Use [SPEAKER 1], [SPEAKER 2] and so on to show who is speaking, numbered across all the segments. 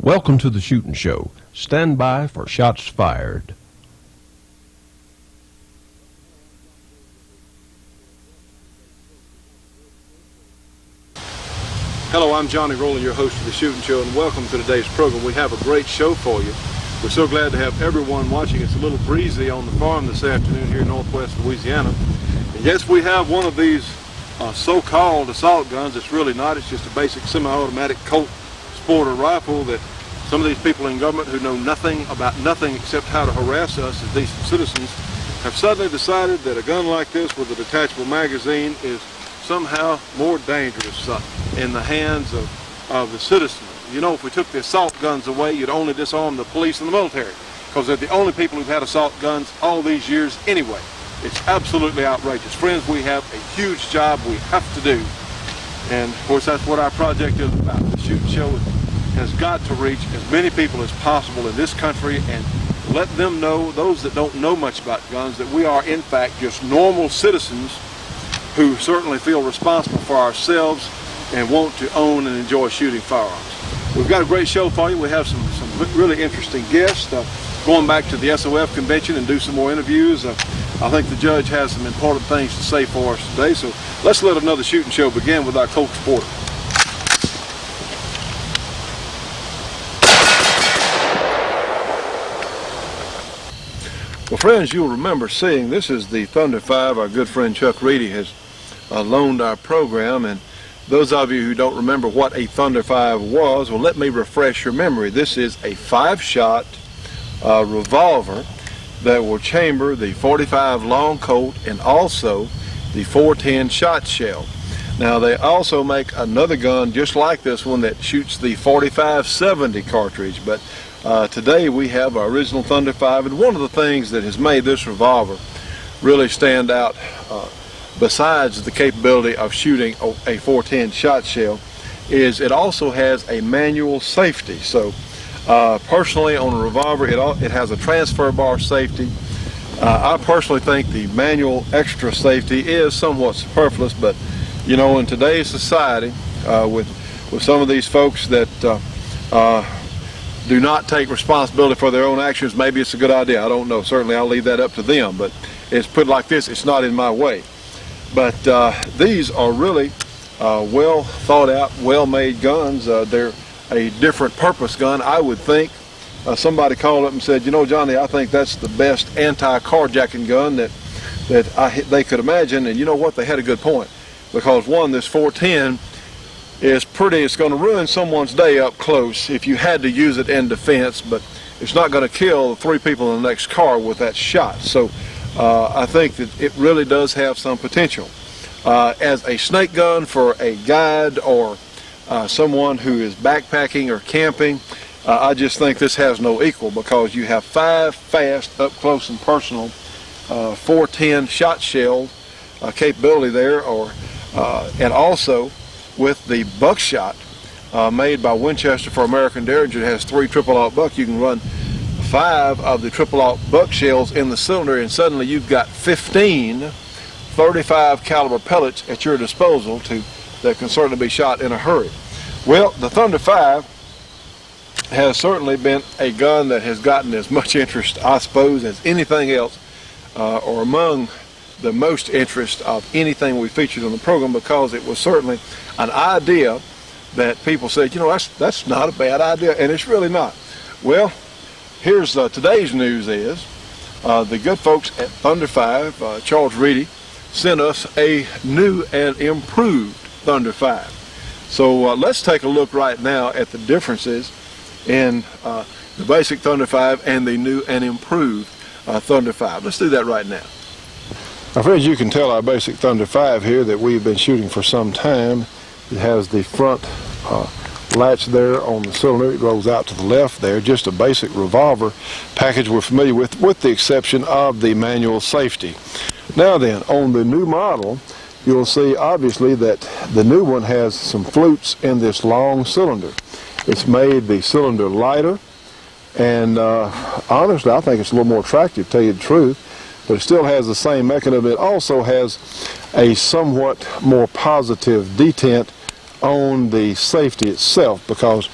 [SPEAKER 1] Welcome to the Shootin' Show. Stand by for shots fired.
[SPEAKER 2] Hello, I'm Johnny Rowland, your host of the Shootin' Show, and welcome to today's program. We have a great show for you. We're so glad to have everyone watching. It's a little breezy on the farm this afternoon here in northwest Louisiana. And yes, we have one of these so-called assault guns. It's really not. It's just a basic semi-automatic Colt sporter rifle that some of these people in government who know nothing about nothing except how to harass us as decent citizens have suddenly decided that a gun like this with a detachable magazine is somehow more dangerous in the hands of the citizen. You know, if we took the assault guns away, you'd only disarm the police and the military, because they're the only people who've had assault guns all these years anyway. It's absolutely outrageous. Friends, we have a huge job we have to do. And of course, that's what our project is about. The Shootin' Show has got to reach as many people as possible in this country and let them know, those that don't know much about guns, that we are in fact just normal citizens who certainly feel responsible for ourselves and want to own and enjoy shooting firearms. We've got a great show for you. We have some really interesting guests. Going back to the SOF convention and do some more interviews. I think the judge has some important things to say for us today. So let's let another Shootin' Show begin with our Colt Sporter. Well, friends, you'll remember seeing this is the Thunder 5. Our good friend Chuck Reedy has loaned our program, and those of you who don't remember what a Thunder 5 was, well, let me refresh your memory. This is a 5-shot revolver that will chamber the .45 long Colt and also the .410 shot shell. Now, they also make another gun just like this one that shoots the .45-70 cartridge, but today we have our original Thunder 5, and one of the things that has made this revolver really stand out, besides the capability of shooting a .410 shot shell, is it also has a manual safety. So personally, on a revolver, it has a transfer bar safety. I personally think the manual extra safety is somewhat superfluous, but you know, in today's society, with some of these folks that do not take responsibility for their own actions, maybe it's a good idea. I don't know. Certainly I'll leave that up to them, but it's put like this, it's not in my way. But these are really well thought out, well made guns. They're a different purpose gun, I would think. Somebody called up and said, you know, Johnny, I think that's the best anti-carjacking gun that they could imagine. And you know what, they had a good point, because one, this .410 is pretty, it's going to ruin someone's day up close if you had to use it in defense, but it's not going to kill the 3 people in the next car with that shot. So I think that it really does have some potential. As a snake gun for a guide or someone who is backpacking or camping, I just think this has no equal, because you have 5 fast, up close and personal .410 shot shell capability there, and also with the buckshot made by Winchester for American Derringer. It has 3 triple-aught buck. You can run 5 of the triple-aught buck shells in the cylinder, and suddenly you've got 15 .35 caliber pellets at your disposal that can certainly be shot in a hurry. Well, the Thunder 5 has certainly been a gun that has gotten as much interest, I suppose, as anything else, or among the most interest of anything we featured on the program, because it was certainly an idea that people said, you know, that's not a bad idea, and it's really not. Well, here's today's news is the good folks at Thunder 5, Charles Reedy, sent us a new and improved Thunder 5. So let's take a look right now at the differences in the basic Thunder 5 and the new and improved Thunder 5. Let's do that right now. Now, friends, you can tell our basic Thunder 5 here that we've been shooting for some time. It has the front latch there on the cylinder. It rolls out to the left there. Just a basic revolver package we're familiar with the exception of the manual safety. Now then, on the new model, you'll see obviously that the new one has some flutes in this long cylinder. It's made the cylinder lighter, and honestly, I think it's a little more attractive, to tell you the truth. But it still has the same mechanism. It also has a somewhat more positive detent on the safety itself, because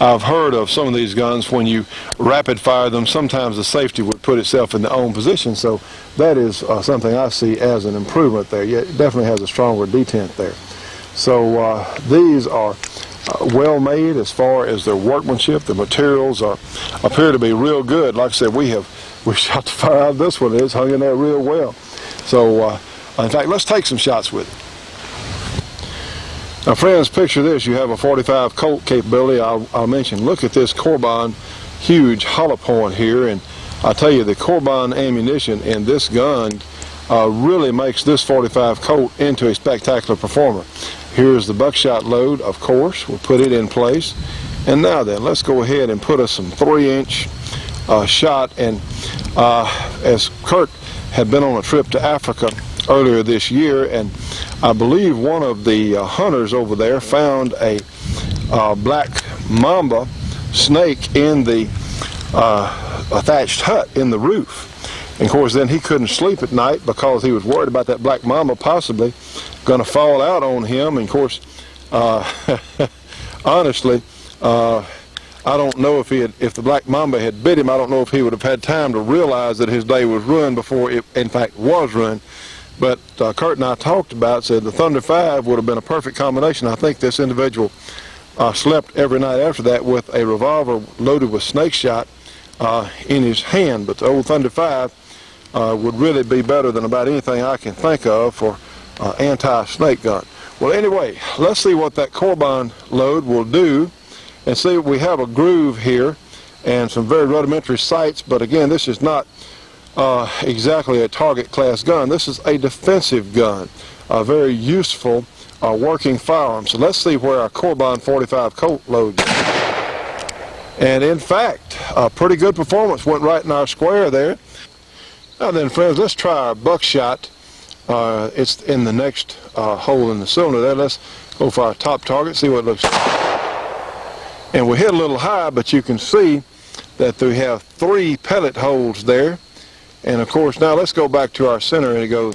[SPEAKER 2] I've heard of some of these guns when you rapid fire them, sometimes the safety would put itself in the own position, so that is something I see as an improvement there. Yeah, it definitely has a stronger detent there. So these are well made as far as their workmanship. The materials appear to be real good. Like I said, we shot the fire out of this one. It's hung in there real well. So in fact, let's take some shots with it. Now friends, picture this. You have a 45 Colt capability. I'll mention, look at this Corbin huge hollow point here, and I tell you, the Corbin ammunition in this gun really makes this 45 Colt into a spectacular performer. Here's the buckshot load, of course. We'll put it in place. And now then, let's go ahead and put us some 3-inch shot. And as Kurt had been on a trip to Africa earlier this year, and I believe one of the hunters over there found a black mamba snake in the a thatched hut in the roof. And of course then he couldn't sleep at night because he was worried about that black mamba possibly going to fall out on him. And of course honestly I don't know if the black mamba had bit him. I don't know if he would have had time to realize that his day was ruined before it in fact was ruined. But Kurt and I talked about, said the Thunder 5 would have been a perfect combination. I think this individual slept every night after that with a revolver loaded with snake shot in his hand. But the old Thunder 5 would really be better than about anything I can think of for anti-snake gun. Well, anyway, let's see what that Corbin load will do, and see we have a groove here and some very rudimentary sights. But again, this is not exactly a target class gun. This is a defensive gun, a very useful working firearm. So let's see where our Corbin 45 Colt loads. And in fact, a pretty good performance, went right in our square there. Now then friends, let's try our buckshot. It's in the next hole in the cylinder there. Let's go for our top target, see what it looks like. And we hit a little high, but you can see that we have 3 pellet holes there. And of course, now let's go back to our center, and it goes.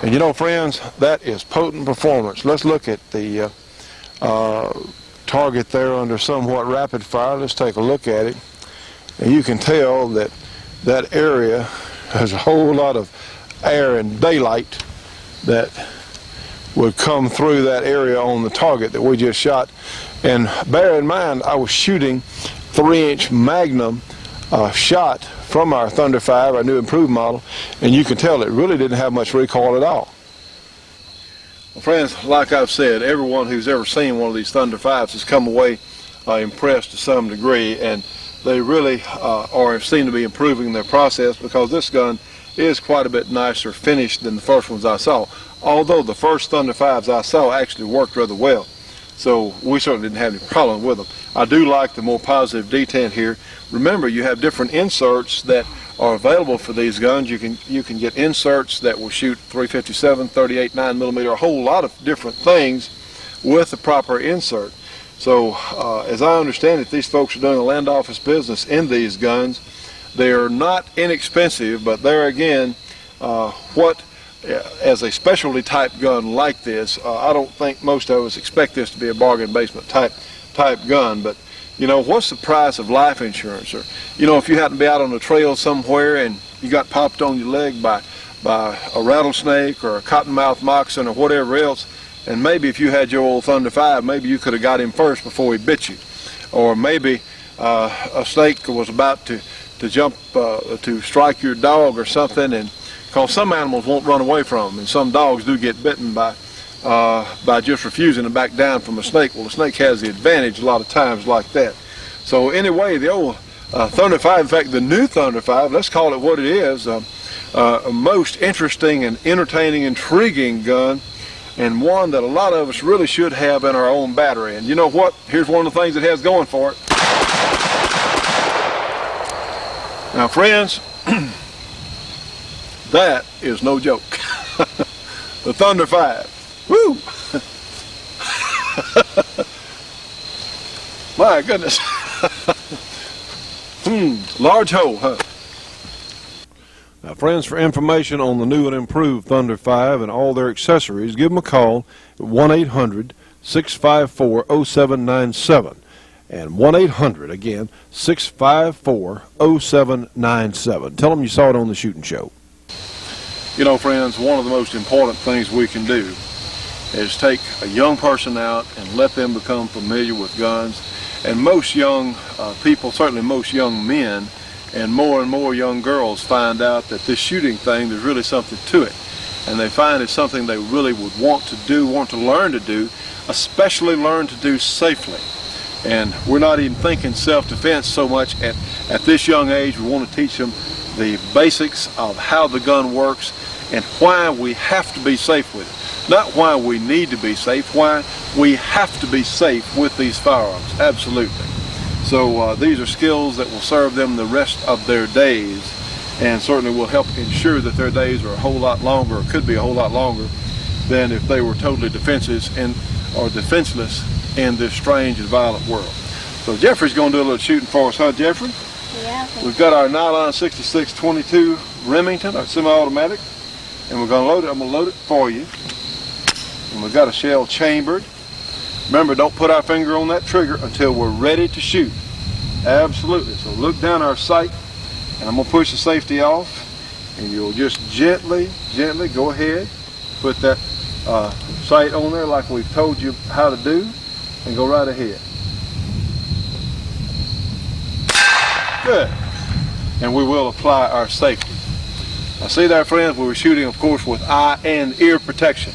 [SPEAKER 2] And you know, friends, that is potent performance. Let's look at the target there under somewhat rapid fire. Let's take a look at it. And you can tell that that area has a whole lot of air and daylight that would come through that area on the target that we just shot. And bear in mind, I was shooting 3-inch Magnum shot from our Thunder 5, our new improved model, and you can tell it really didn't have much recoil at all. Well, friends, like I've said, everyone who's ever seen one of these Thunder 5s has come away impressed to some degree, and they really seem to be improving their process, because this gun is quite a bit nicer finished than the first ones I saw. Although the first Thunder 5s I saw actually worked rather well, so we certainly didn't have any problem with them. I do like the more positive detent here. Remember, you have different inserts that are available for these guns. You can get inserts that will shoot 357, 38, 9mm, a whole lot of different things with the proper insert. So as I understand it, these folks are doing a land office business in these guns. They're not inexpensive, but there again, as a specialty type gun like this, I don't think most of us expect this to be a bargain basement type gun. But you know, what's the price of life insurance? Or you know, if you happen to be out on the trail somewhere and you got popped on your leg by a rattlesnake or a cottonmouth moccasin or whatever else, and maybe if you had your old Thunder 5, maybe you could have got him first before he bit you. Or maybe a snake was about to jump to strike your dog or something, and because some animals won't run away from them, and some dogs do get bitten by just refusing to back down from a snake. Well, the snake has the advantage a lot of times like that. So anyway, the old Thunder 5, in fact the new Thunder 5, let's call it what it is, a most interesting and entertaining, intriguing gun, and one that a lot of us really should have in our own battery. And you know what? Here's one of the things it has going for it. Now friends, that is no joke. The Thunder 5. Woo! My goodness. Large hole, huh? Now friends, for information on the new and improved Thunder 5 and all their accessories, give them a call at
[SPEAKER 1] 654-0797. And 1-800, again, 654-0797. Tell them you saw it on the Shootin' Show.
[SPEAKER 2] You know, friends, one of the most important things we can do is take a young person out and let them become familiar with guns. And most young people, certainly most young men, and more young girls find out that this shooting thing, there's really something to it. And they find it's something they really would want to do, want to learn to do, especially learn to do safely. And we're not even thinking self-defense so much at this young age. We want to teach them the basics of how the gun works and why we have to be safe with it. Not why we need to be safe, why we have to be safe with these firearms. Absolutely. So these are skills that will serve them the rest of their days, and certainly will help ensure that their days are a whole lot longer, or could be a whole lot longer, than if they were totally defenseless in this strange and violent world. So Jeffrey's going to do a little shooting for us, huh, Jeffrey?
[SPEAKER 3] Yeah.
[SPEAKER 2] We've got our nylon 66-22 Remington, our semi-automatic, and we're going to load it. I'm going to load it for you. And we've got a shell chambered. Remember, don't put our finger on that trigger until we're ready to shoot. Absolutely. So look down our sight, and I'm going to push the safety off, and you'll just gently go ahead, put that sight on there like we've told you how to do, and go right ahead. Good. And we will apply our safety. Now see there, friends, we were shooting, of course, with eye and ear protection.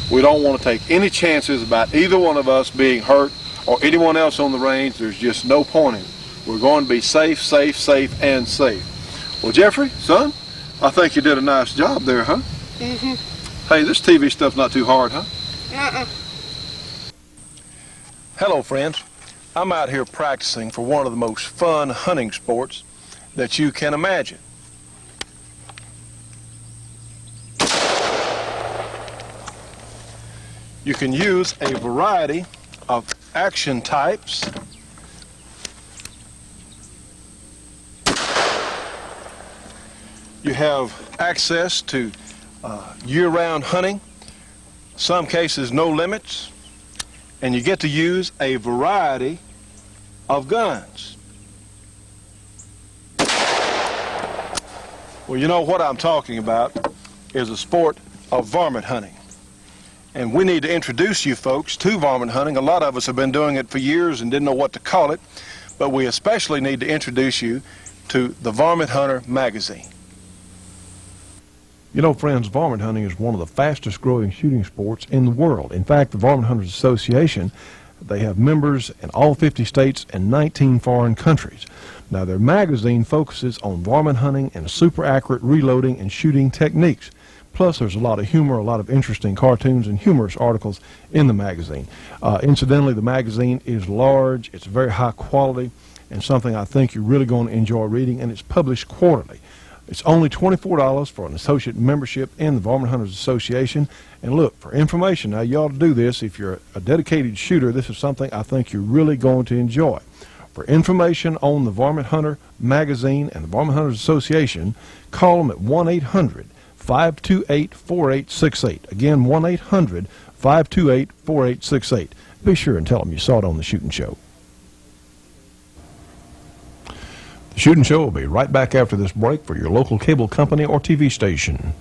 [SPEAKER 2] We don't want to take any chances about either one of us being hurt or anyone else on the range. There's just no point in it. We're going to be safe, and safe. Well, Jeffrey, son, I think you did a nice job there, huh?
[SPEAKER 3] Mm-hmm.
[SPEAKER 2] Hey, this TV stuff's not too hard, huh?
[SPEAKER 3] Uh-uh.
[SPEAKER 1] Hello, friends. I'm out here practicing for one of the most fun hunting sports that you can imagine. You can use a variety of action types. You have access to year-round hunting, some cases no limits, and you get to use a variety of guns. Well, you know what I'm talking about is a sport of varmint hunting. And we need to introduce you folks to varmint hunting. A lot of us have been doing it for years and didn't know what to call it, but we especially need to introduce you to the Varmint Hunter magazine. You know, friends, varmint hunting is one of the fastest growing shooting sports in the world. In fact, the Varmint Hunters Association, they have members in all 50 states and 19 foreign countries. Now, their magazine focuses on varmint hunting and super accurate reloading and shooting techniques. Plus, there's a lot of humor, a lot of interesting cartoons and humorous articles in the magazine. Incidentally, the magazine is large, it's very high quality, and something I think you're really going to enjoy reading, and it's published quarterly. It's only $24 for an associate membership in the Varmint Hunters Association. And look, for information, now you ought to do this. If you're a dedicated shooter, this is something I think you're really going to enjoy. For information on the Varmint Hunter magazine and the Varmint Hunters Association, call them at 1-800-528-4868. Again, 1-800-528-4868. Be sure and tell them you saw it on the Shootin' Show. The Shootin' Show will be right back after this break for your local cable company or TV station.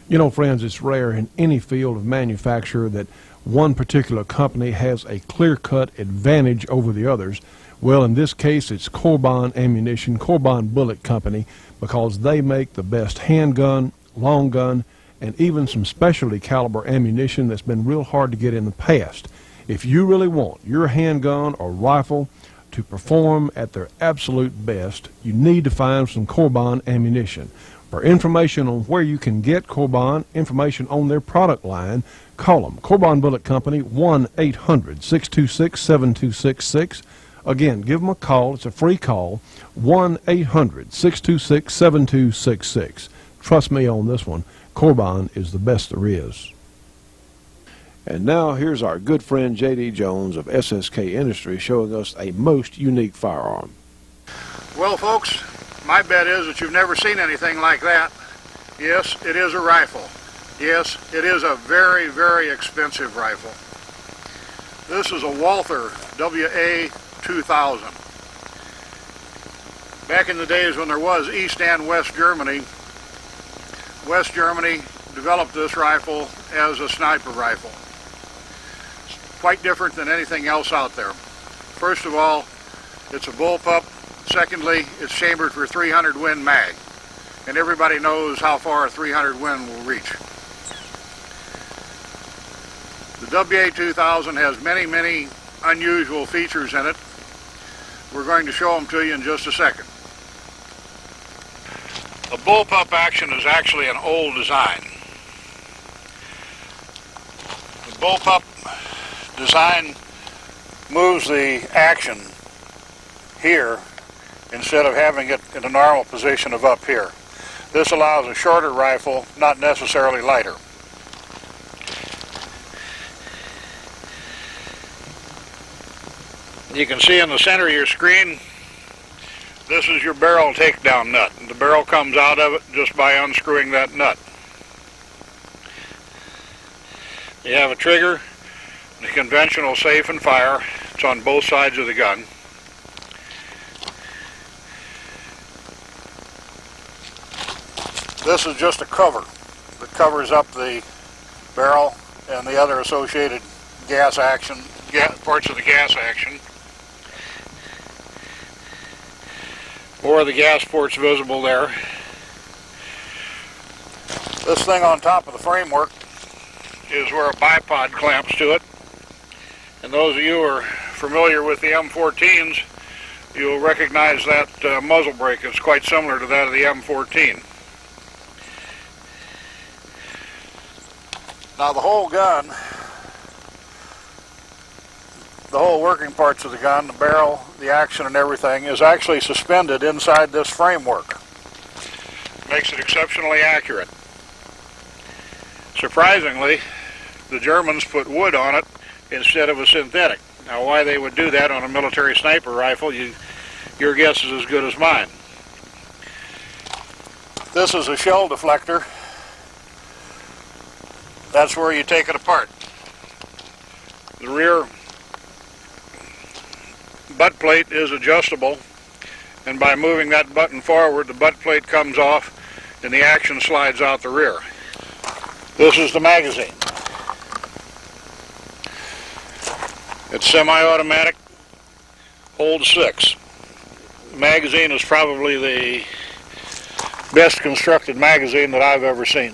[SPEAKER 1] You know, friends, it's rare in any field of manufacture that one particular company has a clear-cut advantage over the others. Well, in this case, it's Corbin Ammunition, Corbin Bullet Company, because they make the best handgun, long gun, and even some specialty caliber ammunition that's been real hard to get in the past. If you really want your handgun or rifle to perform at their absolute best, you need to find some Corbin ammunition. For information on where you can get Corbin, information on their product line, call them. Corbin Bullet Company, 1-800-626-7266. Again, give them a call. It's a free call, 1-800-626-7266. Trust me on this one. Corbin is the best there is. And now here's our good friend J.D. Jones of SSK Industries showing us a most unique firearm.
[SPEAKER 3] Well, folks, my bet is that you've never seen anything like that. Yes, it is a rifle. Yes, it is a very, very expensive rifle. This is a Walther WA2000. Back in the days when there was East and West Germany developed this rifle as a sniper rifle. It's quite different than anything else out there. First of all, it's a bullpup. Secondly, it's chambered for 300 Win mag, and everybody knows how far a 300 Win will reach. The WA2000 has many, many unusual features in it. We're going to show them to you in just a second. The bullpup action is actually an old design. The bullpup design moves the action here instead of having it in a normal position of up here. This allows a shorter rifle, not necessarily lighter. You can see in the center of your screen, this is your barrel takedown nut. The barrel comes out of it just by unscrewing that nut. You have a trigger, the conventional safe and fire. It's on both sides of the gun. This is just a cover that covers up the barrel and the other associated gas action, parts of the gas action. More of the gas ports visible there. This thing on top of the framework is where a bipod clamps to it. And those of you who are familiar with the M14s, you'll recognize that muzzle brake. It's quite similar to that of the M14. Now the whole gun, the whole working parts of the gun, the barrel, the action and everything is actually suspended inside this framework. Makes it exceptionally accurate. Surprisingly, the Germans put wood on it instead of a synthetic. Now why they would do that on a military sniper rifle, your guess is as good as mine. This is a shell deflector. That's where you take it apart. The rear butt plate is adjustable, and by moving that button forward, the butt plate comes off and the action slides out the rear. This is the magazine. It's semi-automatic, holds 6. The magazine is probably the best constructed magazine that I've ever seen.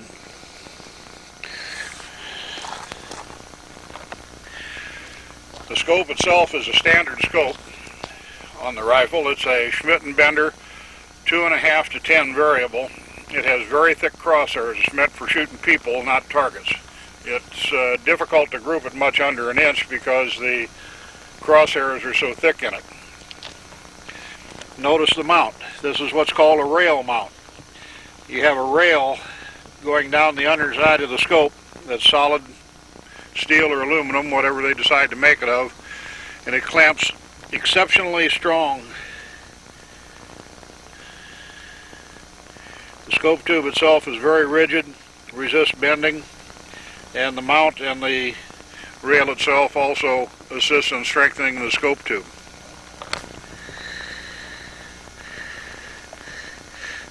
[SPEAKER 3] The scope itself is a standard scope on the rifle. It's a Schmidt & Bender 2.5 to 10 variable. It has very thick crosshairs. It's meant for shooting people, not targets. It's difficult to group it much under an inch because the crosshairs are so thick in it. Notice the mount. This is what's called a rail mount. You have a rail going down the underside of the scope that's solid steel or aluminum, whatever they decide to make it of, and it clamps exceptionally strong. The scope tube itself is very rigid, resists bending, and the mount and the rail itself also assists in strengthening the scope tube.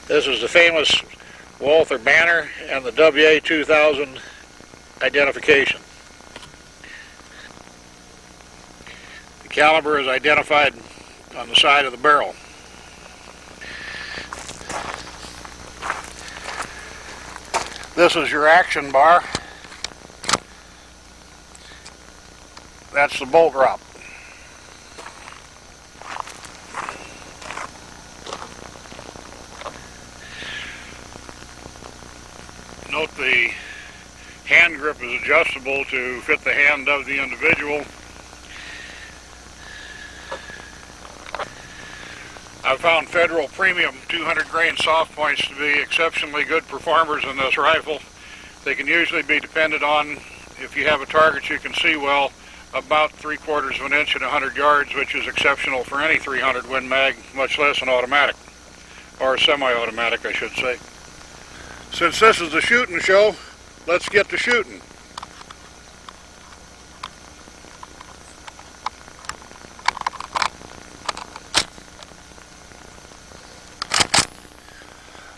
[SPEAKER 3] This is the famous Walther banner and the WA2000 identification. The caliber is identified on the side of the barrel. This is your action bar. That's the bolt drop. Note the hand grip is adjustable to fit the hand of the individual. I've found Federal Premium 200 grain soft points to be exceptionally good performers in this rifle. They can usually be depended on, if you have a target you can see well, about 3/4 of an inch at 100 yards, which is exceptional for any 300 Win Mag, much less an automatic, or semi-automatic I should say. Since this is the shooting show, let's get to shooting.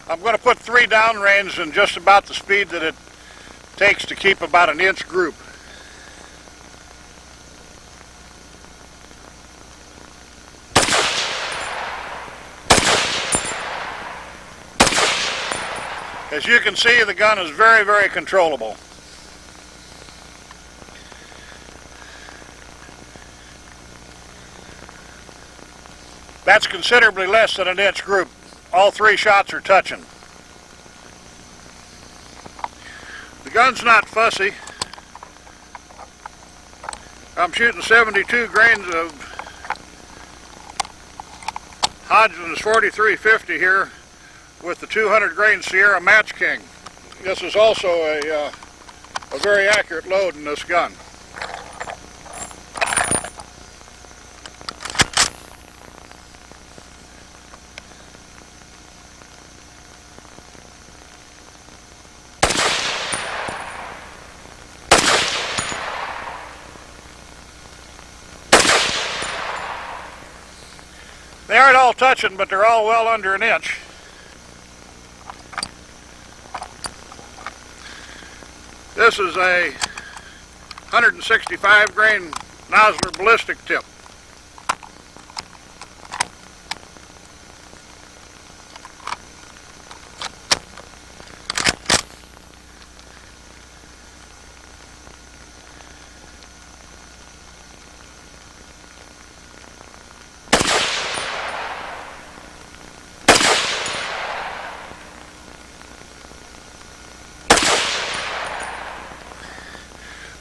[SPEAKER 3] I'm going to put 3 downrange in just about the speed that it takes to keep about an inch group. As you can see, the gun is very, very controllable. That's considerably less than an inch group. All 3 shots are touching. The gun's not fussy. I'm shooting 72 grains of Hodgson's 4350 here with the 200 grain Sierra Match King. This is also a very accurate load in this gun. They aren't all touching, but they're all well under an inch. This is a 165 grain Nosler ballistic tip.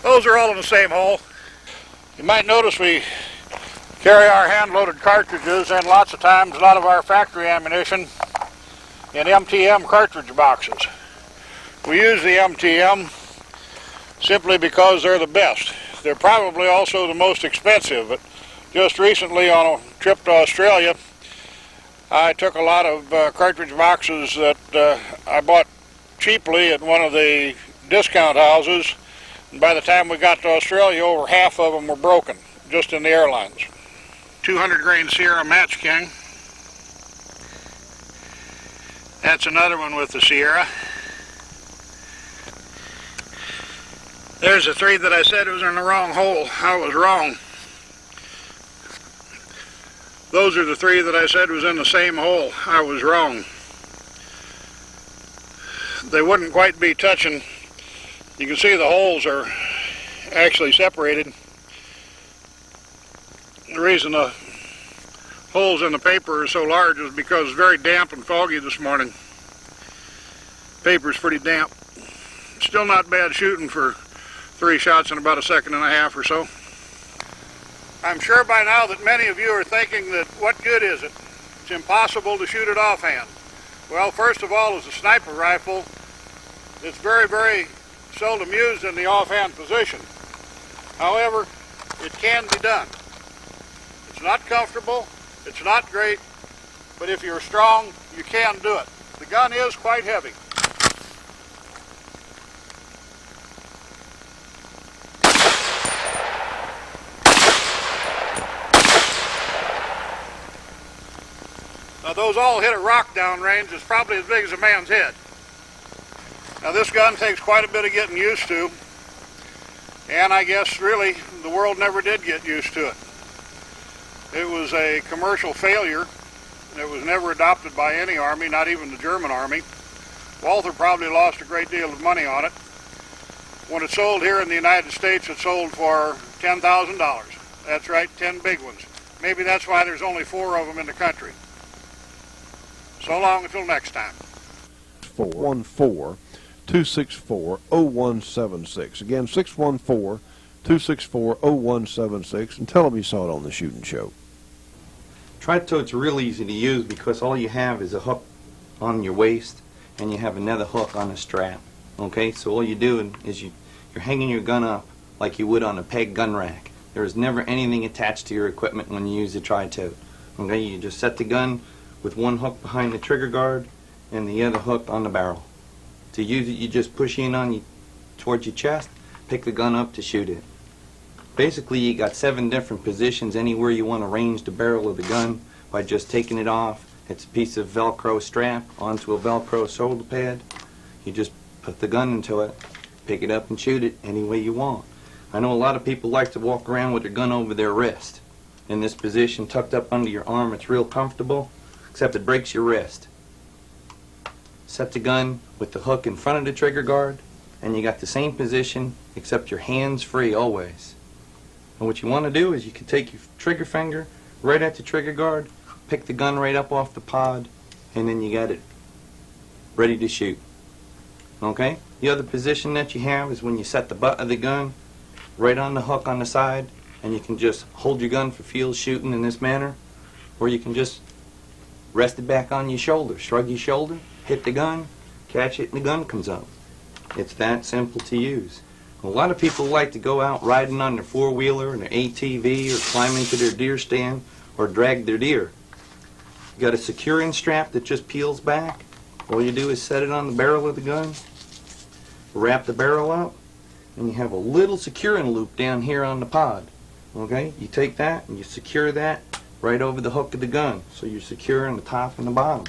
[SPEAKER 3] Those are all in the same hole. You might notice we carry our hand-loaded cartridges and lots of times a lot of our factory ammunition in MTM cartridge boxes. We use the MTM simply because they're the best. They're probably also the most expensive, but just recently on a trip to Australia I took a lot of cartridge boxes that I bought cheaply at one of the discount houses. And by the time we got to Australia, over half of them were broken, just in the airlines. 200 grain Sierra Match King. That's another one with the Sierra. There's the 3 that I said was in the wrong hole. I was wrong. Those are the 3 that I said was in the same hole. I was wrong. They wouldn't quite be touching. You can see the holes are actually separated. The reason the holes in the paper are so large is because it's very damp and foggy this morning. Paper's pretty damp. Still not bad shooting for 3 shots in about a second and a half or so. I'm sure by now that many of you are thinking that what good is it? It's impossible to shoot it offhand. Well, first of all, as a sniper rifle, it's very, very seldom used in the offhand position. However, it can be done. It's not comfortable, it's not great, but if you're strong, you can do it. The gun is quite heavy. Now those all hit a rock downrange. It's probably as big as a man's head. Now this gun takes quite a bit of getting used to, and I guess really the world never did get used to it. It was a commercial failure. It was never adopted by any army, not even the German army. Walther probably lost a great deal of money on it. When it sold here in the United States, it sold for $10,000. That's right, 10 big ones. Maybe that's why there's only 4 of them in the country. So long until next time.
[SPEAKER 1] 614-264-0176. Again, 614-264-0176. And tell them you saw it on the Shootin' Show.
[SPEAKER 4] Tri-tote's real easy to use because all you have is a hook on your waist and you have another hook on a strap. Okay, so all you do is you're hanging your gun up like you would on a peg gun rack. There is never anything attached to your equipment when you use the tri-tote. Okay, you just set the gun with one hook behind the trigger guard and the other hook on the barrel. To use it, you just push in on towards your chest, pick the gun up to shoot it. Basically, you got 7 different positions anywhere you want to range the barrel of the gun by just taking it off. It's a piece of Velcro strap onto a Velcro shoulder pad. You just put the gun into it, pick it up and shoot it any way you want. I know a lot of people like to walk around with their gun over their wrist. In this position, tucked up under your arm, it's real comfortable, except it breaks your wrist. Set the gun with the hook in front of the trigger guard, and you got the same position, except your hands free always. And what you want to do is you can take your trigger finger right at the trigger guard, pick the gun right up off the pod, and then you got it ready to shoot. Okay? The other position that you have is when you set the butt of the gun right on the hook on the side, and you can just hold your gun for field shooting in this manner, or you can just rest it back on your shoulder, shrug your shoulder, hit the gun, catch it, and the gun comes up. It's that simple to use. A lot of people like to go out riding on their four-wheeler and their ATV or climb into their deer stand or drag their deer. You got a securing strap that just peels back. All you do is set it on the barrel of the gun, wrap the barrel up, and you have a little securing loop down here on the pod. Okay? You take that and you secure that right over the hook of the gun, so you're securing the top and the bottom.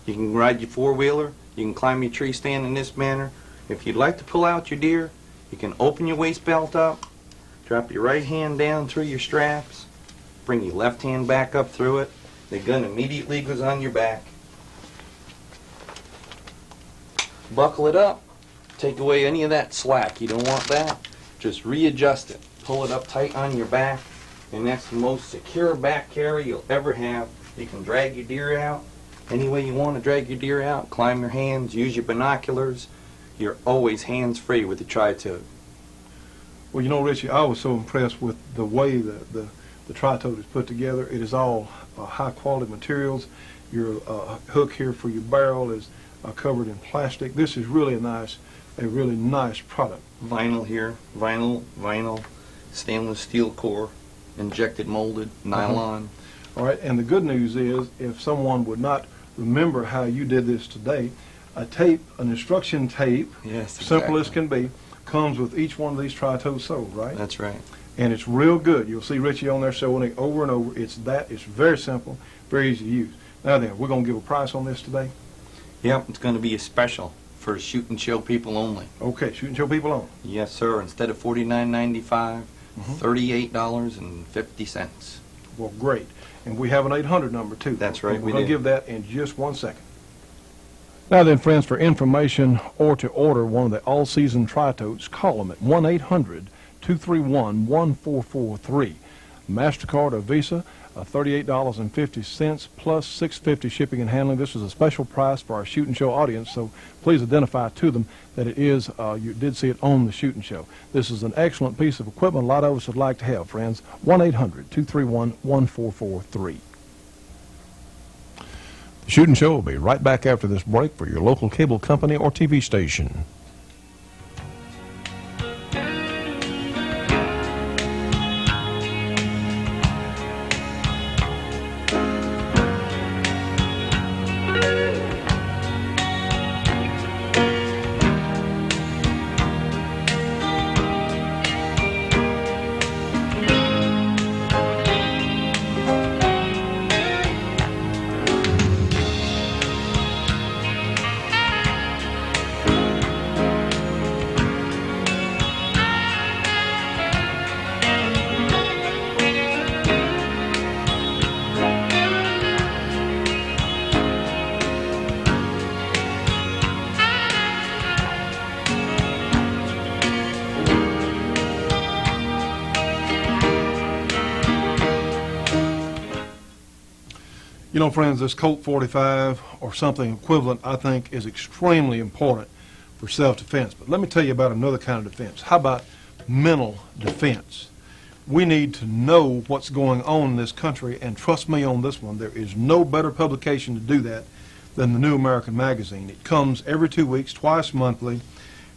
[SPEAKER 4] You can ride your four-wheeler, you can climb your tree stand in this manner. If you'd like to pull out your deer, you can open your waist belt up, drop your right hand down through your straps, bring your left hand back up through it. The gun immediately goes on your back. Buckle it up, take away any of that slack. You don't want that. Just readjust it. Pull it up tight on your back, and that's the most secure back carry you'll ever have. You can drag your deer out any way you want to drag your deer out. Climb your hands, use your binoculars. You're always hands-free with the tri-tote.
[SPEAKER 1] Well, you know, Richie, I was so impressed with the way the tri-tote is put together. It is all high-quality materials. Your hook here for your barrel is covered in plastic. This is really a really nice product.
[SPEAKER 4] Vinyl here, vinyl, stainless steel core, injected molded, nylon.
[SPEAKER 1] All right, and the good news is, if someone would not remember how you did this today, an instruction tape,
[SPEAKER 4] Yes,
[SPEAKER 1] simple as
[SPEAKER 4] exactly.
[SPEAKER 1] can be, comes with each one of these tri-totes sold, right?
[SPEAKER 4] That's right.
[SPEAKER 1] And it's real good. You'll see Richie on there showing it over and over. It's very simple, very easy to use. Now then, we're going to give a price on this today.
[SPEAKER 4] Yep, it's going to be a special for Shootin' Show people only.
[SPEAKER 1] Okay, Shootin' Show people on.
[SPEAKER 4] Yes, sir. Instead of $49.95, $38.50.
[SPEAKER 1] Well, great. And we have an 800 number, too.
[SPEAKER 4] That's right,
[SPEAKER 1] And
[SPEAKER 4] we
[SPEAKER 1] we're going to
[SPEAKER 4] do.
[SPEAKER 1] give that in just 1 second. Now then, friends, for information or to order one of the all-season tri-totes, call them at 1-800-231-1443. MasterCard or Visa, $38.50 plus $6.50 shipping and handling. This is a special price for our Shootin' Show audience, so please identify to them that it is, you did see it on the Shootin' Show. This is an excellent piece of equipment a lot of us would like to have, friends. 1-800-231-1443. The Shootin' Show will be right back after this break for your local cable company or TV station. You know, friends, this Colt 45 or something equivalent, I think, is extremely important for self-defense. But let me tell you about another kind of defense. How about mental defense? We need to know what's going on in this country, and trust me on this one, there is no better publication to do that than the New American Magazine. It comes every 2 weeks, twice monthly,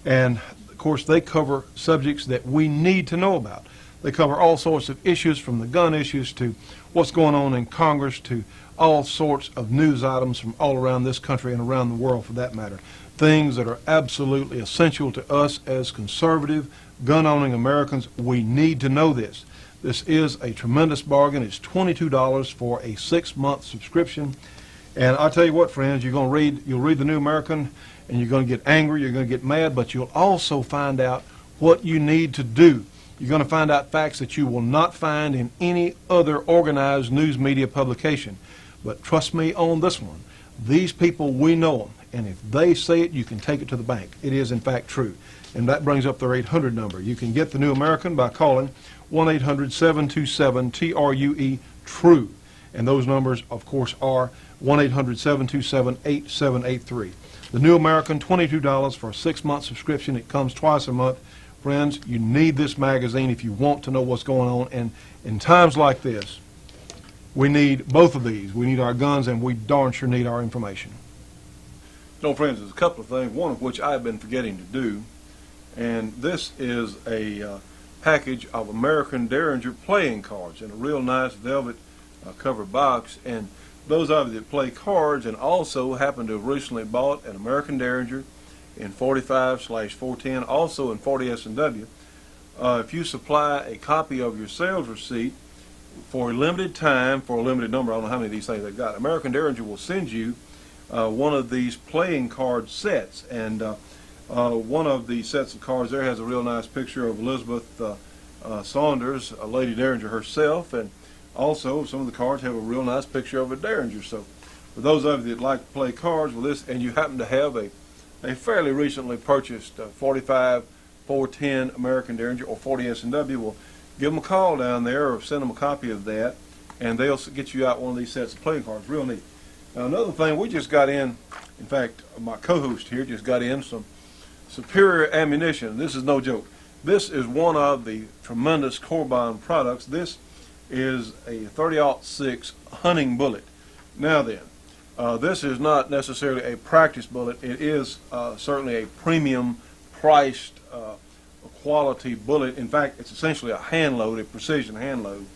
[SPEAKER 1] and of course they cover subjects that we need to know about. They cover all sorts of issues, from the gun issues to what's going on in Congress to all sorts of news items from all around this country and around the world for that matter. Things that are absolutely essential to us as conservative, gun-owning Americans. We need to know this. This is a tremendous bargain. It's $22 for a 6-month subscription. And I'll tell you what, friends, you'll read the New American, and you're going to get angry, you're going to get mad, but you'll also find out what you need to do. You're going to find out facts that you will not find in any other organized news media publication. But trust me on this one. These people, we know them, and if they say it, you can take it to the bank. It is, in fact, true. And that brings up their 800 number. You can get the New American by calling 1-800-727-TRUE-TRUE. And those numbers, of course, are 1-800-727-8783. The New American, $22 for a 6-month subscription. It comes twice a month. Friends, you need this magazine if you want to know what's going on. And in times like this, we need both of these. We need our guns, and we darn sure need our information. You know, friends, there's a couple of things, one of which I've been forgetting to do, and this is a package of American Derringer playing cards in a real nice velvet cover box. And those of you that play cards and also happen to have recently bought an American Derringer in 45/410, also in 40 S&W, if you supply a copy of your sales receipt for a limited time, for a limited number, I don't know how many of these things they've got, American Derringer will send you one of these playing card sets. And one of the sets of cards there has a real nice picture of Elizabeth Saunders, Lady Derringer herself, and also some of the cards have a real nice picture of a Derringer. So for those of you that like to play cards with this, and you happen to have a fairly recently purchased 45/410 American Derringer or 40 S&W, well, give them a call down there or send them a copy of that, and they'll get you out one of these sets of playing cards. Real neat. Now, another thing, we just got in fact, my co-host here just got in some superior ammunition. This is no joke. This is one of the tremendous Corbon products. This is a 30-06 hunting bullet. Now then, this is not necessarily a practice bullet. It is certainly a premium priced quality bullet. In fact, it's essentially a hand load, a precision hand load.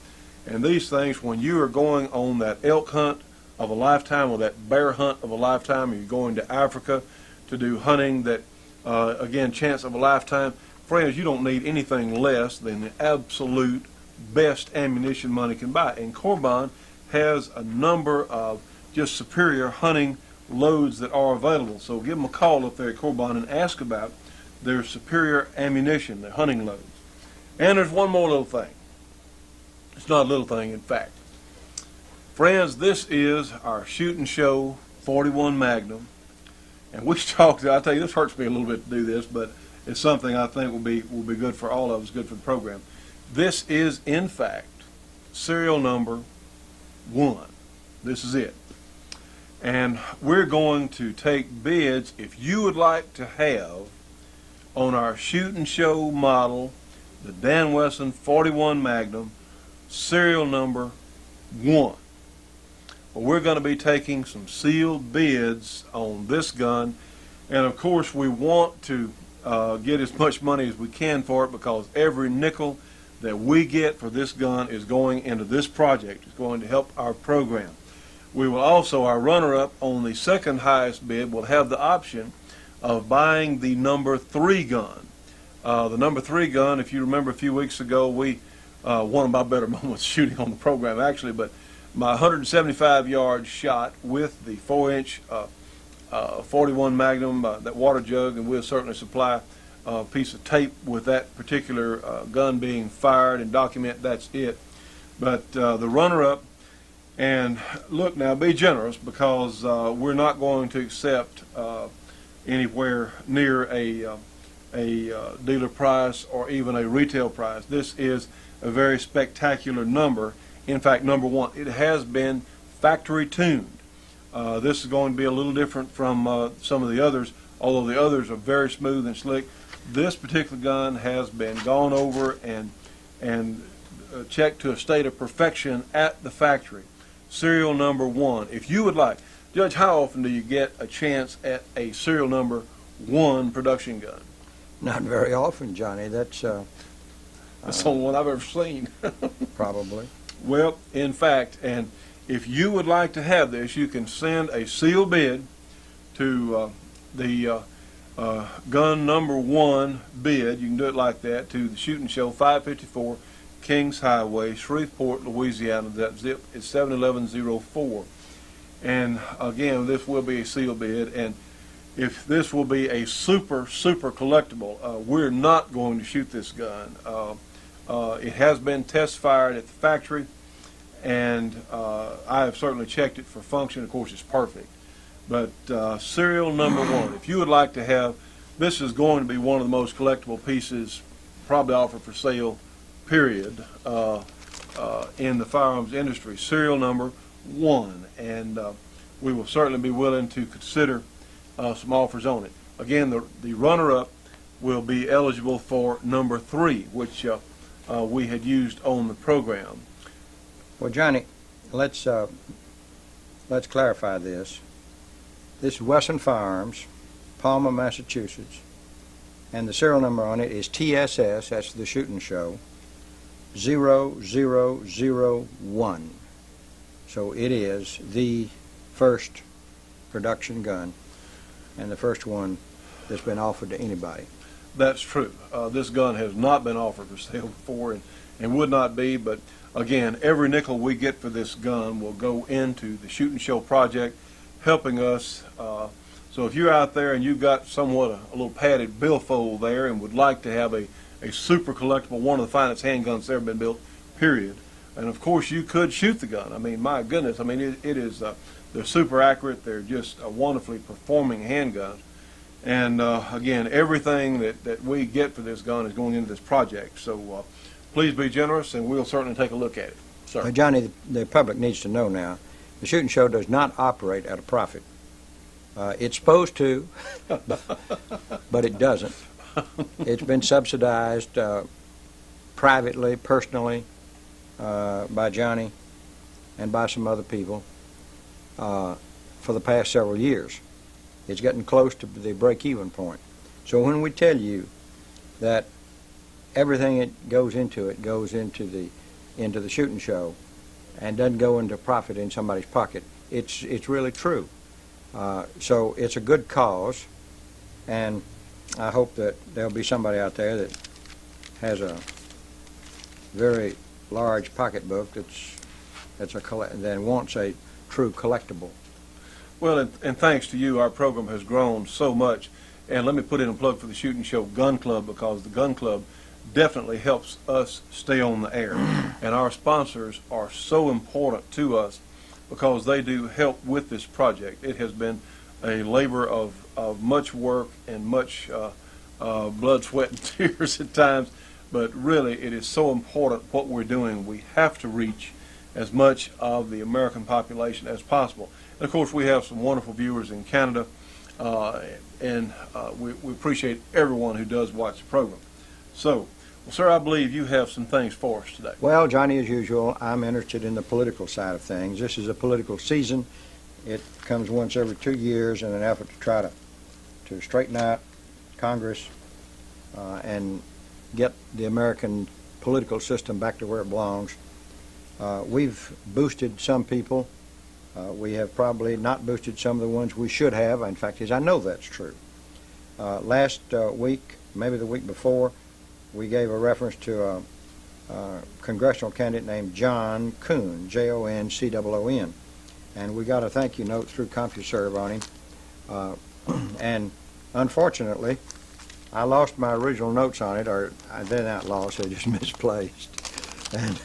[SPEAKER 1] And these things, when you are going on that elk hunt of a lifetime or that bear hunt of a lifetime, or you're going to Africa to do hunting that, again, chance of a lifetime, friends, you don't need anything less than the absolute best ammunition money can buy. And Corbon has a number of just superior hunting loads that are available. So give them a call up there at Corbon and ask about their superior ammunition, their hunting loads. And there's one more little thing. It's not a little thing, in fact. Friends, this is our Shootin' Show 41 Magnum. And we talked, I tell you, this hurts me a little bit to do this, but it's something I think will be good for all of us, good for the program. This is, in fact, serial number 1. This is it. And we're going to take bids, if you would like to have, on our Shootin' Show model, the Dan Wesson 41 Magnum, serial number 1. Well, we're going to be taking some sealed bids on this gun, and of course we want to get as much money as we can for it, because every nickel that we get for this gun is going into this project. It's going to help our program. We will also, our runner-up on the second highest bid will have the option of buying the number 3 gun. The number 3 gun, if you remember a few weeks ago, one of my better moments shooting on the program actually, but my 175-yard shot with the 4-inch 41 Magnum, that water jug, and we'll certainly supply a piece of tape with that particular gun being fired and document that's it. But the runner-up, and look now, be generous, because we're not going to accept anywhere near a dealer price or even a retail price. This is a very spectacular number. In fact, number 1. It has been
[SPEAKER 2] factory tuned. This is going to be a little different from some of the others, although the others are very smooth and slick. This particular gun has been gone over and checked to a state of perfection at the factory. Serial number 1. If you would like, Judge, how often do you get a chance at a serial number 1 production gun?
[SPEAKER 5] Not very often, Johnny. That's
[SPEAKER 2] That's the only one I've ever seen.
[SPEAKER 5] probably.
[SPEAKER 2] Well, in fact, and if you would like to have this, you can send a sealed bid to the gun number 1 bid. You can do it like that to the Shootin' Show, 554 Kings Highway, Shreveport, Louisiana. That zip is 71104. And again, this will be a sealed bid. And if this will be a super collectible, we're not going to shoot this gun. It has been test fired at the factory, and I have certainly checked it for function. Of course, it's perfect. But serial number 1, if you would like to have, this is going to be one of the most collectible pieces probably offered for sale, period, in the firearms industry. Serial number 1, and we will certainly be willing to consider some offers on it. Again, the runner-up will be eligible for number 3, which we had used on the program.
[SPEAKER 5] Well, Johnny, let's clarify this. This is Wesson Firearms, Palmer, Massachusetts, and the serial number on it is TSS, that's the Shootin' Show, 0001. So it is the first production gun and the first one that's been offered to anybody.
[SPEAKER 2] That's true. This gun has not been offered for sale before and would not be, but again, every nickel we get for this gun will go into the Shootin' Show project, helping us. So if you're out there and you've got somewhat a little padded billfold there and would like to have a super collectible, one of the finest handguns that's ever been built, period. And of course you could shoot the gun. I mean, my goodness, I mean it is, they're super accurate, they're just a wonderfully performing handgun. And again, everything that we get for this gun is going into this project. So please be generous and we'll certainly take a look at it. Sir.
[SPEAKER 5] Johnny, the public needs to know now, the Shootin' Show does not operate at a profit. It's supposed to, but it doesn't. It's been subsidized privately, personally, by Johnny and by some other people for the past several years. It's getting close to the break-even point. So when we tell you that everything that goes into it goes into the Shootin' Show and doesn't go into profit in somebody's pocket, it's really true. So it's a good cause, and I hope that there'll be somebody out there that has a very large pocketbook that wants a true collectible.
[SPEAKER 2] Well, and thanks to you, our program has grown so much. And let me put in a plug for the Shootin' Show Gun Club, because the Gun Club definitely helps us stay on the air. And our sponsors are so important to us because they do help with this project. It has been a labor of much work and much blood, sweat, and tears at times, but really it is so important what we're doing. We have to reach as much of the American population as possible. And of course, we have some wonderful viewers in Canada, and we appreciate everyone who does watch the program. So, well, sir, I believe you have some things for us today.
[SPEAKER 5] Well, Johnny, as usual, I'm interested in the political side of things. This is a political season. It comes once every 2 years in an effort to try to straighten out Congress and get the American political system back to where it belongs. We've boosted some people. We have probably not boosted some of the ones we should have. In fact, I know that's true. Last week, maybe the week before, we gave a reference to a congressional candidate named John Coon, J-O-N-C-O-O-N. And we got a thank you note through CompuServe on him. And unfortunately, I lost my original notes on it, or they're not lost, they're just misplaced. And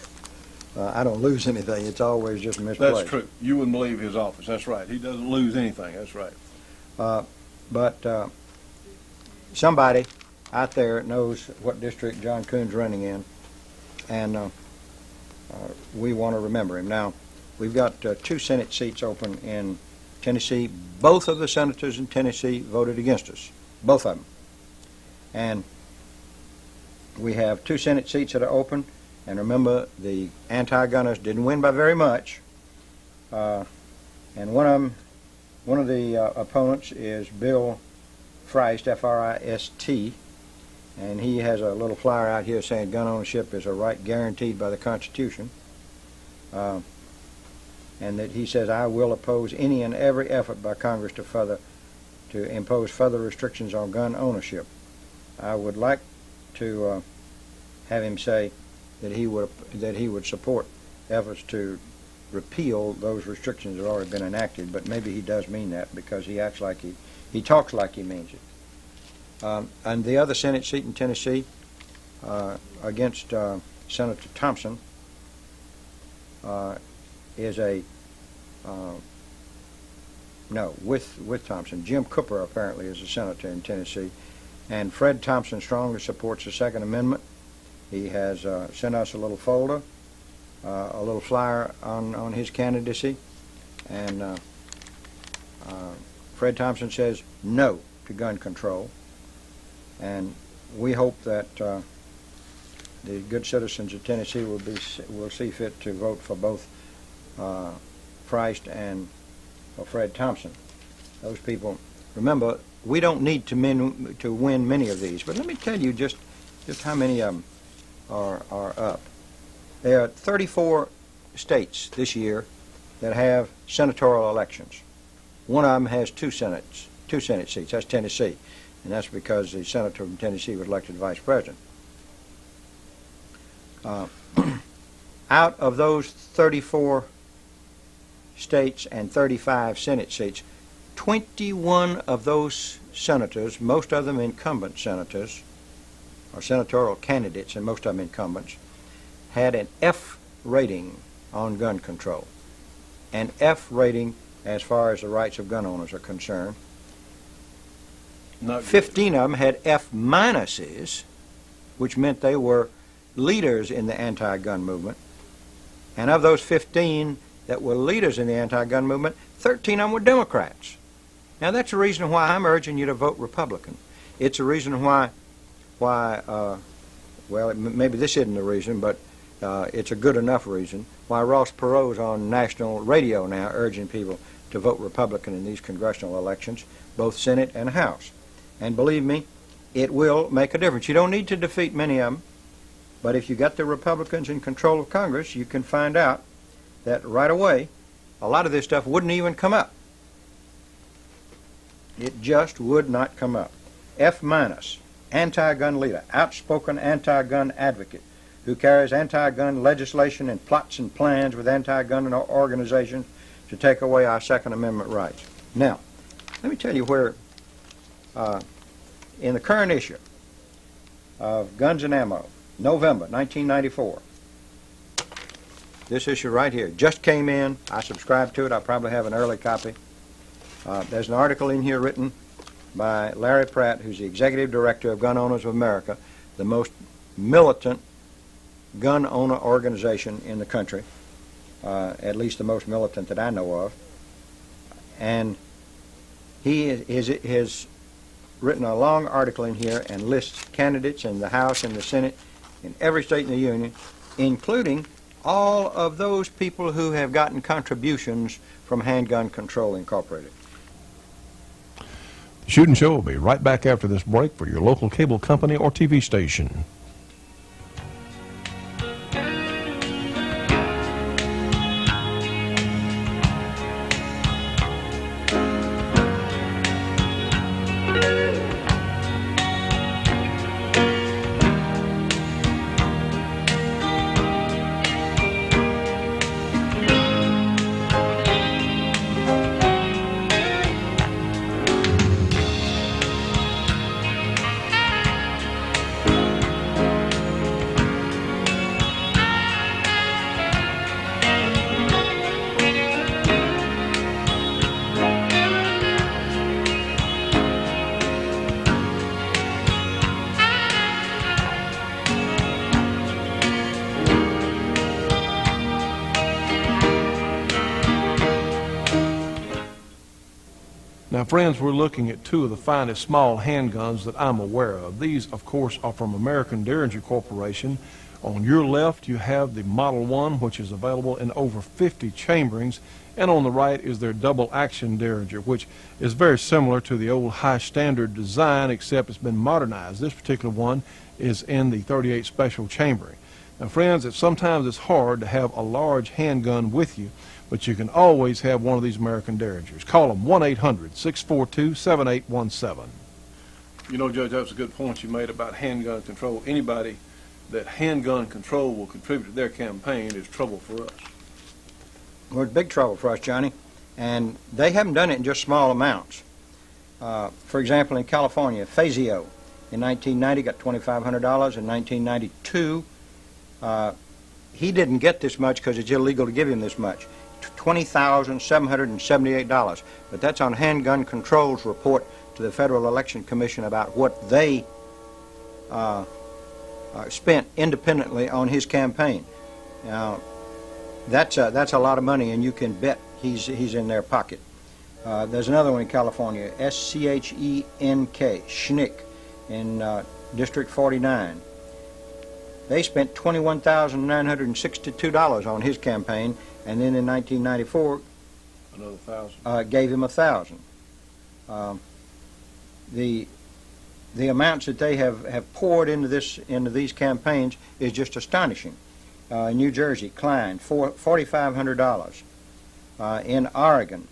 [SPEAKER 5] I don't lose anything. It's always just misplaced.
[SPEAKER 2] That's true. You wouldn't believe his office. That's right. He doesn't lose anything. That's right.
[SPEAKER 5] But somebody out there knows what district John Coon's running in, and we want to remember him. Now, we've got 2 Senate seats open in Tennessee. Both of the senators in Tennessee voted against us, both of them. And we have 2 Senate seats that are open. And remember, the anti-gunners didn't win by very much. And one of the opponents is Bill Frist, F-R-I-S-T, and he has a little flyer out here saying gun ownership is a right guaranteed by the Constitution, and that he says, I will oppose any and every effort by Congress to impose further restrictions on gun ownership. I would like to have him say that he would support efforts to repeal those restrictions that have already been enacted, but maybe he does mean that because he acts like he talks like he means it. And the other Senate seat in Tennessee against Senator Thompson is with Thompson. Jim Cooper apparently is a senator in Tennessee, and Fred Thompson strongly supports the Second Amendment. He has sent us a little folder, a little flyer on his candidacy, and Fred Thompson says no to gun control, and we hope that the good citizens of Tennessee will see fit to vote for both Frist and Fred Thompson. Those people, remember, we don't need to win many of these, but let me tell you just how many of them are up. There are 34 states this year that have senatorial elections. One of them has two Senate seats. That's Tennessee, and that's because the senator from Tennessee was elected vice president. Out of those 34 states and 35 Senate seats, 21 of those senators, most of them incumbent senators, or senatorial candidates, and most of them incumbents, had an F rating on gun control. An F rating as far as the rights of gun owners are concerned. 15 of them had F minuses, which meant they were leaders in the anti-gun movement. And of those 15 that were leaders in the anti-gun movement, 13 of them were Democrats. Now that's the reason why I'm urging you to vote Republican. It's a reason why well, maybe this isn't the reason, but it's a good enough reason why Ross Perot's on national radio now urging people to vote Republican in these congressional elections, both Senate and House. And believe me, it will make a difference. You don't need to defeat many of them, but if you got the Republicans in control of Congress, you can find out that right away a lot of this stuff wouldn't even come up. It just would not come up. F minus, anti-gun leader, outspoken anti-gun advocate, who carries anti-gun legislation and plots and plans with anti-gun organizations to take away our Second Amendment rights. Now, let me tell you where, in the current issue of Guns and Ammo, November 1994, this issue right here just came in. I subscribed to it. I probably have an early copy. There's an article in here written by Larry Pratt, who's the executive director of Gun Owners of America, the most militant gun owner organization in the country, at least the most militant that I know of. And he has written a long article in here and lists candidates in the House and the Senate in every state in the Union, including all of those people who have gotten contributions from Handgun Control Incorporated.
[SPEAKER 1] Shootin' Show will be right back after this break for your local cable company or TV station. Now, friends, we're looking at two of the finest small handguns that I'm aware of. These, of course, are from American Derringer Corporation. On your left, you have the Model 1, which is available in over 50 chamberings, and on the right is their double-action Derringer, which is very similar to the old high-standard design, except it's been modernized. This particular one is in the 38 special chambering. Now, friends, sometimes it's hard to have a large handgun with you, but you can always have one of these American Derringers. Call them 1-800-642-7817. You know, Judge, that was a good point you made about handgun control. Anybody that handgun control will contribute to their campaign is trouble for us.
[SPEAKER 5] Well, it's big trouble for us, Johnny, and they haven't done it in just small amounts. For example, in California, Fazio in 1990 got $2,500. In 1992, he didn't get this much because it's illegal to give him this much. $20,778, but that's on Handgun Control's report to the Federal Election Commission about what they spent independently on his campaign. Now, that's a lot of money, and you can bet he's in their pocket. There's another one in California, SCHENK, Schnick, in District 49. They spent $21,962 on his campaign, and then in 1994,
[SPEAKER 1] another $1,000.
[SPEAKER 5] Gave him $1,000. The amounts that they have poured into these campaigns is just astonishing. In New Jersey, Klein, $4,500. In Oregon,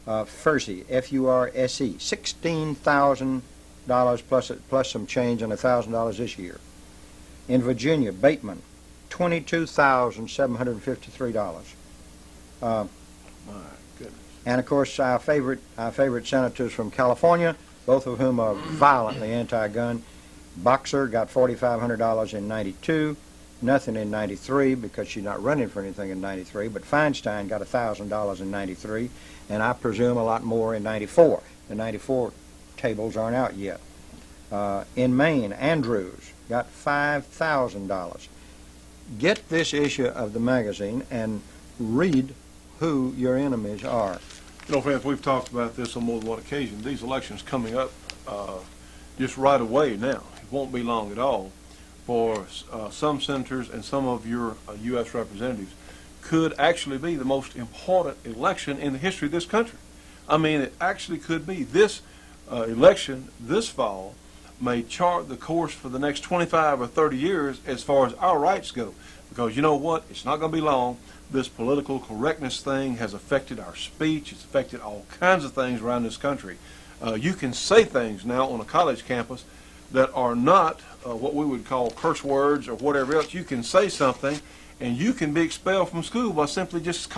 [SPEAKER 5] Fursey, F-U-R-S-E, $16,000 plus some change and $1,000 this year. In Virginia, Bateman, $22,753.
[SPEAKER 1] My goodness.
[SPEAKER 5] And of course, our favorite senators from California, both of whom are violently anti-gun. Boxer got $4,500 in '92, nothing in '93 because she's not running for anything in '93. But Feinstein got $1,000 in '93, and I presume a lot more in '94. The '94 tables aren't out yet. In Maine, Andrews got $5,000. Get this issue of the magazine and read who your enemies are.
[SPEAKER 1] You know, friends, we've talked about this on more than one occasion. These elections coming up just right away now. It won't be long at all for some senators and some of your U.S. representatives could actually be the most important election in the history of this country. I mean, it actually could be. This election this fall may chart the course for the next 25 or 30 years as far as our rights go. Because you know what? It's not going to be long. This political correctness thing has affected our speech. It's affected all kinds of things around this country. You can say things now on a college campus that are not what we would call curse words or whatever else. You can say something and you can be expelled from school by simply just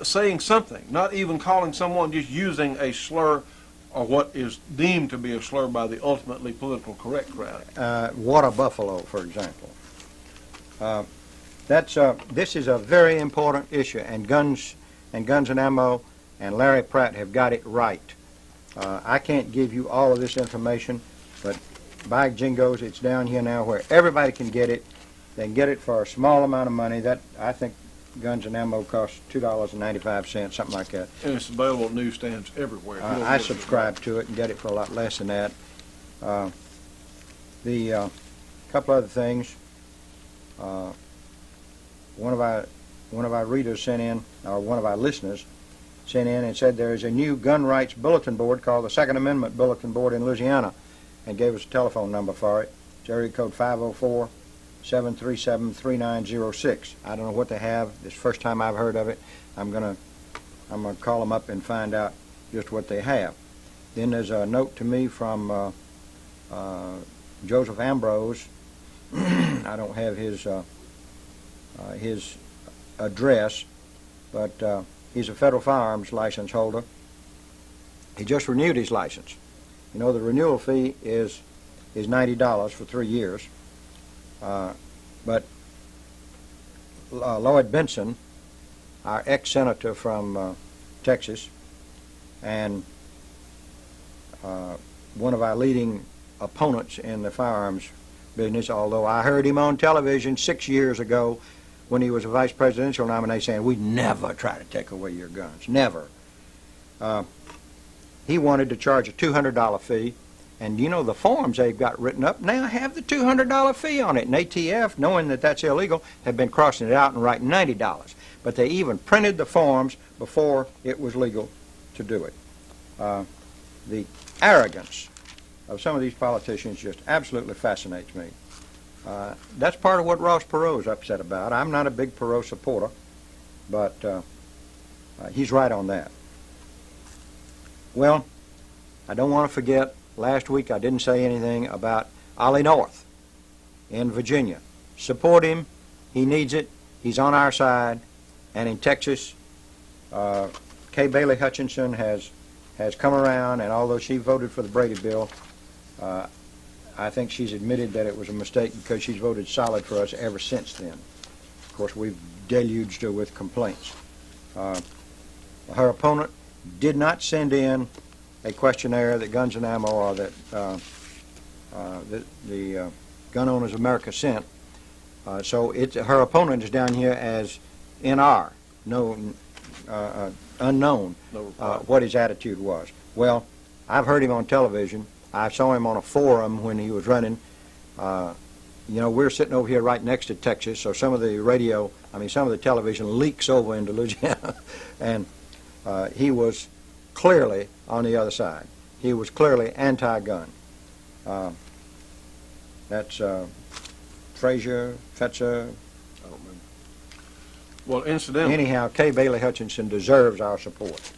[SPEAKER 1] saying something, not even calling someone, just using a slur or what is deemed to be a slur by the ultimately politically correct crowd.
[SPEAKER 5] Water buffalo, for example. This is a very important issue, and Guns and Ammo and Larry Pratt have got it right. I can't give you all of this information, but by jingos, it's down here now where everybody can get it. They can get it for a small amount of money. That I think Guns and Ammo costs $2.95, something like that.
[SPEAKER 1] And it's available at newsstands everywhere.
[SPEAKER 5] I subscribe to it and get it for a lot less than that. The couple other things. One of our readers sent in, or one of our listeners sent in and said there is a new gun rights bulletin board called the Second Amendment Bulletin Board in Louisiana, and gave us a telephone number for it. It's area code 504-737-3906. I don't know what they have. This is the first time I've heard of it. I'm gonna call them up and find out just what they have. Then there's a note to me from Joseph Ambrose. I don't have his address, but he's a federal firearms license holder. He just renewed his license. You know, the renewal fee is $90 for 3 years. But Lloyd Benson, our ex-senator from Texas, and one of our leading opponents in the firearms business, although I heard him on television 6 years ago when he was a vice presidential nominee saying, "We never try to take away your guns, never." he wanted to charge a $200 fee. And you know, the forms they've got written up now have the $200 fee on it. And ATF, knowing that that's illegal, have been crossing it out and writing $90. But they even printed the forms before it was legal to do it. The arrogance of some of these politicians just absolutely fascinates me. That's part of what Ross Perot's upset about. I'm not a big Perot supporter, but he's right on that. Well, I don't want to forget, last week I didn't say anything about Ollie North in Virginia. Support him. He needs it. He's on our side. And in Texas, Kay Bailey Hutchinson has come around, and although she voted for the Brady bill, I think she's admitted that it was a mistake because she's voted solid for us ever since then. Of course, we've deluged her with complaints. Her opponent did not send in a questionnaire that Guns and Ammo or that the Gun Owners of America sent. So her opponent is down here as NR, unknown what his attitude was. Well, I've heard him on television. I saw him on a forum when he was running. You know, we're sitting over here right next to Texas, so some of the television leaks over into Louisiana. And he was clearly on the other side. He was clearly anti-gun. That's Frazier, Fetzer.
[SPEAKER 1] I don't remember. Well, incidentally,
[SPEAKER 5] anyhow, Kay Bailey Hutchinson deserves our support.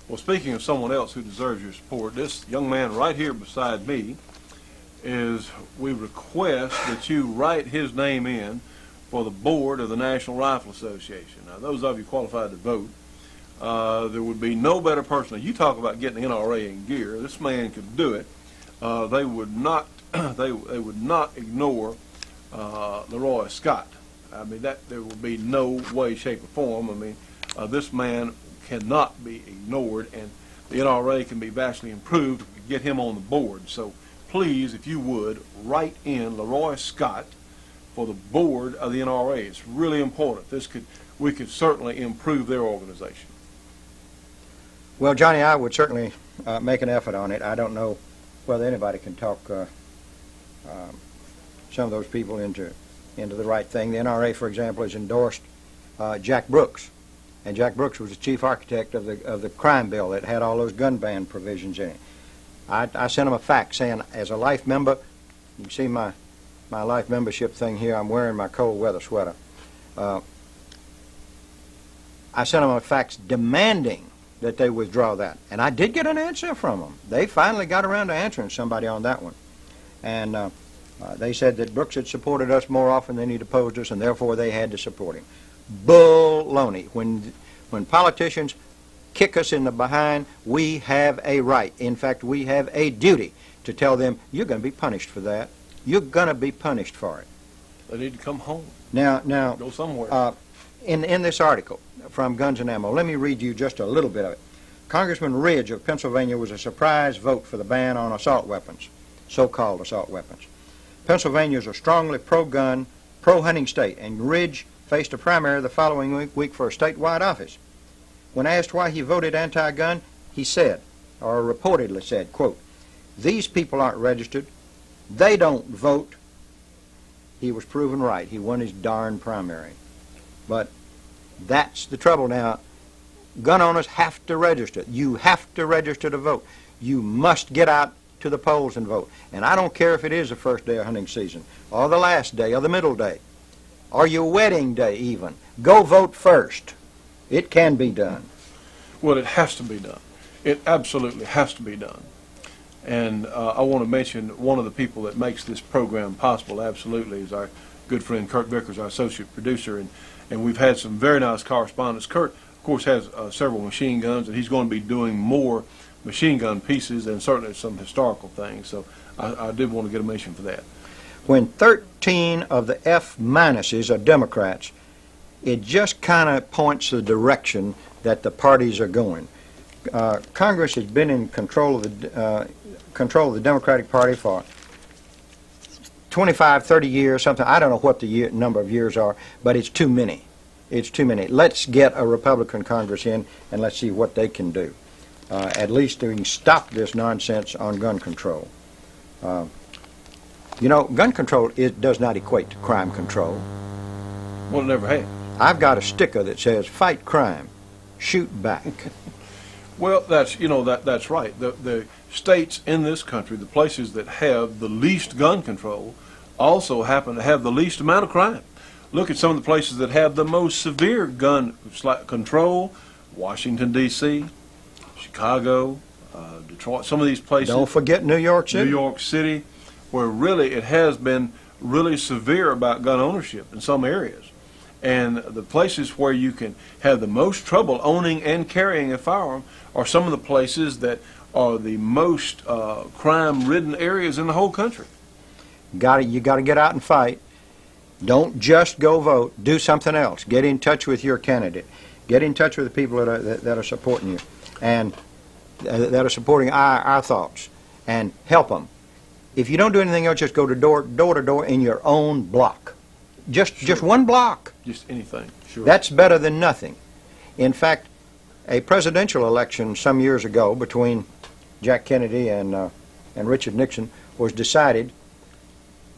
[SPEAKER 1] well, speaking of someone else who deserves your support, this young man right here beside me we request that you write his name in for the board of the National Rifle Association. Now, those of you qualified to vote, there would be no better person. Now, you talk about getting the NRA in gear. This man could do it. They would not. They would not ignore Leroy Scott. I mean, there will be no way, shape, or form. I mean, this man cannot be ignored, and the NRA can be vastly improved if we get him on the board. So please, if you would, write in Leroy Scott for the board of the NRA. It's really important. We could certainly improve their organization.
[SPEAKER 5] Well, Johnny, I would certainly make an effort on it. I don't know whether anybody can talk some of those people into the right thing. The NRA, for example, has endorsed Jack Brooks, and Jack Brooks was the chief architect of the crime bill that had all those gun ban provisions in it. I sent him a fax saying, as a life member, you can see my life membership thing here. I'm wearing my cold weather sweater. I sent him a fax demanding that they withdraw that, and I did get an answer from them. They finally got around to answering somebody on that one, and they said that Brooks had supported us more often than he'd opposed us, and therefore they had to support him. Baloney. When politicians kick us in the behind, we have a right. In fact, we have a duty to tell them, you're going to be punished for that. You're going to be punished for it.
[SPEAKER 1] They need to come home.
[SPEAKER 5] Now,
[SPEAKER 1] go somewhere.
[SPEAKER 5] In this article from Guns and Ammo, let me read you just a little bit of it. Congressman Ridge of Pennsylvania was a surprise vote for the ban on assault weapons, so-called assault weapons. Pennsylvania is a strongly pro-gun, pro-hunting state, and Ridge faced a primary the following week for a statewide office. When asked why he voted anti-gun, he said, or reportedly said, quote, "These people aren't registered. They don't vote." He was proven right. He won his darn primary. But that's the trouble now. Gun owners have to register. You have to register to vote. You must get out to the polls and vote. And I don't care if it is the first day of hunting season, or the last day, or the middle day, or your wedding day even. Go vote first. It can be done.
[SPEAKER 1] Well, it has to be done. It absolutely has to be done. And I want to mention one of the people that makes this program possible, absolutely, is our good friend Kurt Vickers, our associate producer. And we've had some very nice correspondence. Kurt, of course, has several machine guns, and he's going to be doing more machine gun pieces and certainly some historical things. So I did want to get a mention for that.
[SPEAKER 5] When 13 of the F-minuses are Democrats, it just kind of points the direction that the parties are going. Congress has been in control of the Democratic Party for 25, 30 years, something. I don't know what the number of years are, but it's too many. It's too many. Let's get a Republican Congress in, and let's see what they can do. at least we can stop this nonsense on gun control. You know, gun control does not equate to crime control.
[SPEAKER 1] Well, it never has.
[SPEAKER 5] I've got a sticker that says, "Fight crime, shoot back."
[SPEAKER 1] Well, that's right. The states in this country, the places that have the least gun control, also happen to have the least amount of crime. Look at some of the places that have the most severe gun control: Washington, D.C., Chicago, Detroit. Some of these places.
[SPEAKER 5] Don't forget New York City.
[SPEAKER 1] New York City, where really it has been really severe about gun ownership in some areas. And the places where you can have the most trouble owning and carrying a firearm are some of the places that are the most crime-ridden areas in the whole country.
[SPEAKER 5] You got to get out and fight. Don't just go vote. Do something else. Get in touch with your candidate. Get in touch with the people that are supporting you, and that are supporting our thoughts, and help them. If you don't do anything else, just go to door to door in your own block. Just one block.
[SPEAKER 1] Just anything. Sure.
[SPEAKER 5] That's better than nothing. In fact, a presidential election some years ago between Jack Kennedy and Richard Nixon was decided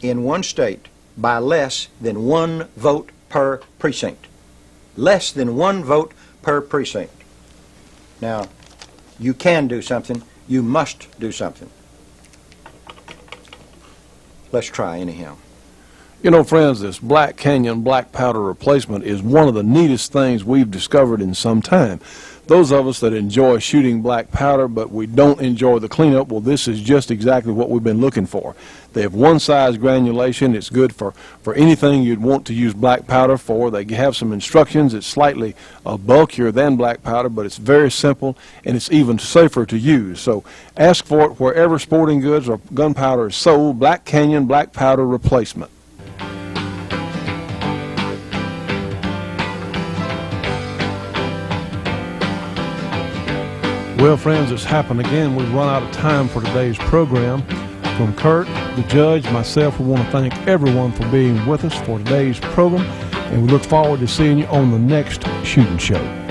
[SPEAKER 5] in one state by less than one vote per precinct. Less than one vote per precinct. Now, you can do something. You must do something. Let's try anyhow.
[SPEAKER 1] You know, friends, this Black Canyon black powder replacement is one of the neatest things we've discovered in some time. Those of us that enjoy shooting black powder but we don't enjoy the cleanup, well, this is just exactly what we've been looking for. They have one size granulation. It's good for anything you'd want to use black powder for. They have some instructions. It's slightly bulkier than black powder, but it's very simple and it's even safer to use. So ask for it wherever sporting goods or gunpowder is sold. Black Canyon black powder replacement. Well, friends, it's happened again. We've run out of time for today's program. From Kurt, the judge, myself, we want to thank everyone for being with us for today's program, and we look forward to seeing you on the next shooting show.